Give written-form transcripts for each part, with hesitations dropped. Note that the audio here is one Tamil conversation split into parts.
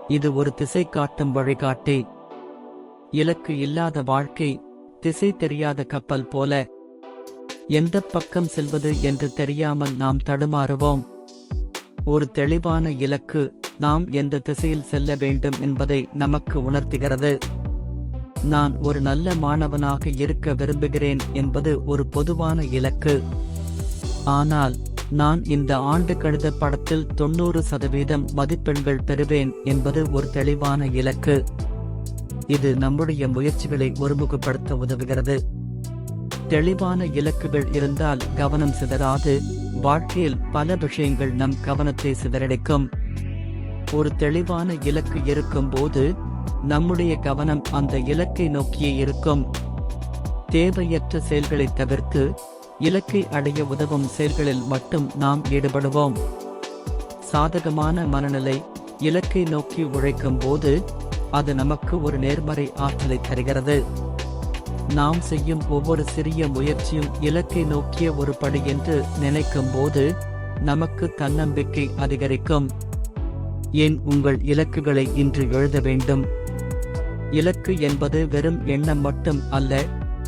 இது ஒரு திசை காட்டும் வழிகாட்டி. இலக்கு இல்லாத வாழ்க்கை திசை தெரியாத கப்பல் போல. எந்த பக்கம் செல்வது என்று தெரியாமல் நாம் தடுமாறுவோம். ஒரு தெளிவான இலக்கு நாம் எந்த திசையில் செல்ல வேண்டும் என்பதை நமக்கு உணர்த்துகிறது. நான் ஒரு நல்ல மாணவனாக இருக்க விரும்புகிறேன் என்பது ஒரு பொதுவான இலக்கு. ஆனால் நான் இந்த ஆண்டு கணித பாடத்தில் 90% மதிப்பெண்கள் பெறுவேன் என்பது ஒரு தெளிவான இலக்கு. இது நம்முடைய முயற்சிகளை ஒருமுகப்படுத்த உதவுகிறது. தெளிவான இலக்குகள் இருந்தால் கவனம் சிதறாது. வாழ்க்கையில் பல விஷயங்கள் நம் கவனத்தை சிதறடிக்கும். ஒரு தெளிவான இலக்கு இருக்கும்போது நம்முடைய கவனம் அந்த இலக்கை நோக்கியே இருக்கும். தேவையற்ற செயல்களை தவிர்த்து இலக்கை அடைய உதவும் செயல்களில் மட்டும் நாம் ஈடுபடுவோம். சாதகமான மனநிலை இலக்கை நோக்கி உழைக்கும் போது அது நமக்கு ஒரு நேர்மறை ஆற்றலை தருகிறது. நாம் செய்யும் ஒவ்வொரு சிறிய முயற்சியும் இலக்கை நோக்கிய ஒரு படி என்று நினைக்கும் போது நமக்கு தன்னம்பிக்கை அதிகரிக்கும். ஏன் உங்கள் இலக்குகளை இன்று எழுத வேண்டும்? இலக்கு என்பது வெறும் எண்ணம் மட்டும் அல்ல,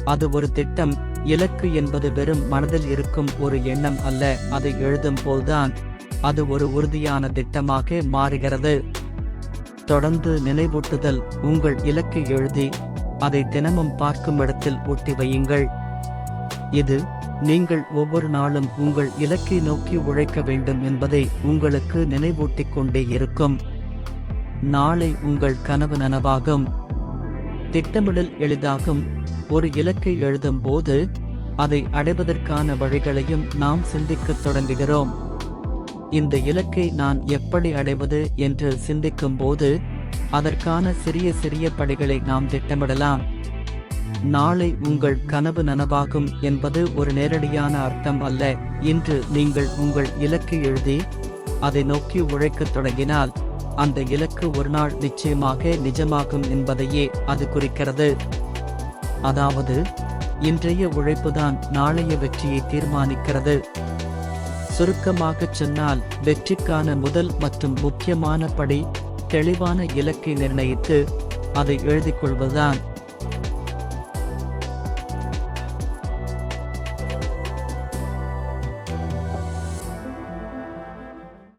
அது ஒரு திட்டம். இலக்கு என்பது வெறும் மனதில் இருக்கும் ஒரு எண்ணம் அல்ல, அதை எழுதும் போதுதான் அது ஒரு உறுதியான திட்டமாக மாறுகிறது. தொடர்ந்து நினைவூட்டுதல். உங்கள் இலக்கை எழுதி அதை தினமும் பார்க்கும் இடத்தில் ஒட்டி வையுங்கள். இது நீங்கள் ஒவ்வொரு நாளும் உங்கள் இலக்கை நோக்கி உழைக்க வேண்டும் என்பதை உங்களுக்கு நினைவூட்டிக் கொண்டே இருக்கும். நாளை உங்கள் கனவு நனவாகும். திட்டமிடல் எளிதாகும். ஒரு இலக்கை எழுதும் போது அதை அடைவதற்கான வழிகளையும் நாம் சிந்திக்கத் தொடங்குகிறோம். இந்த இலக்கை நான் எப்படி அடைவது என்று சிந்திக்கும் போது அதற்கான சிறிய சிறிய படிகளை நாம் திட்டமிடலாம். நாளை உங்கள் கனவு நனவாகும் என்பது ஒரு நேரடியான அர்த்தம் அல்ல. இன்று நீங்கள் உங்கள் இலக்கை எழுதி அதை நோக்கி உழைக்கத் தொடங்கினால் அந்த இலக்கு ஒரு நாள் நிச்சயமாக நிஜமாகும் என்பதையே அது குறிக்கிறது. அதாவது இன்றைய உழைப்புதான் நாளைய வெற்றியை தீர்மானிக்கிறது. சுருக்கமாகச் சொன்னால் வெற்றிக்கான முதல் மற்றும் முக்கியமான படி தெளிவான இலக்கை நிர்ணயித்து அதை எழுதிக் கொள்வதுதான்.